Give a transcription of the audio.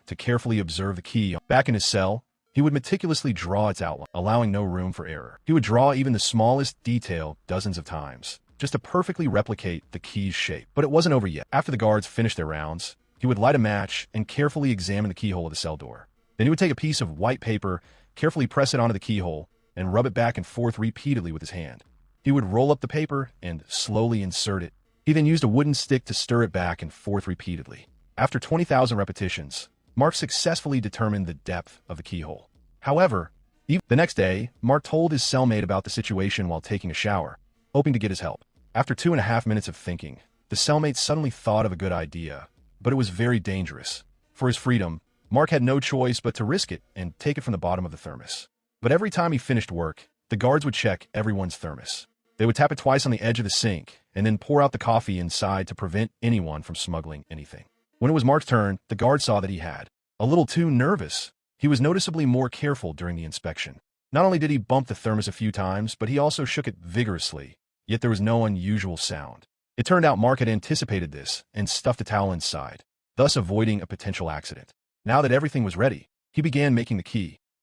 to carefully observe the key. Back in his cell, he would meticulously draw its outline, allowing no room for error. He would draw even the smallest detail dozens of times, just to perfectly replicate the key's shape. But it wasn't over yet. After the guards finished their rounds, he would light a match and carefully examine the keyhole of the cell door. Then he would take a piece of white paper, carefully press it onto the keyhole, and rub it back and forth repeatedly with his hand. He would roll up the paper and slowly insert it. He then used a wooden stick to stir it back and forth repeatedly. After 20,000 repetitions, Mark successfully determined the depth of the keyhole. However, the next day, Mark told his cellmate about the situation while taking a shower, hoping to get his help. After 2.5 minutes of thinking, the cellmate suddenly thought of a good idea, but it was very dangerous. For his freedom, Mark had no choice but to risk it and take it from the bottom of the thermos. But every time he finished work, the guards would check everyone's thermos. They would tap it twice on the edge of the sink and then pour out the coffee inside to prevent anyone from smuggling anything. When it was Mark's turn, the guard saw that he had a little too nervous. He was noticeably more careful during the inspection. Not only did he bump the thermos a few times, but he also shook it vigorously, yet there was no unusual sound. It turned out Mark had anticipated this and stuffed a towel inside, thus avoiding a potential accident. Now that everything was ready, he began making the key.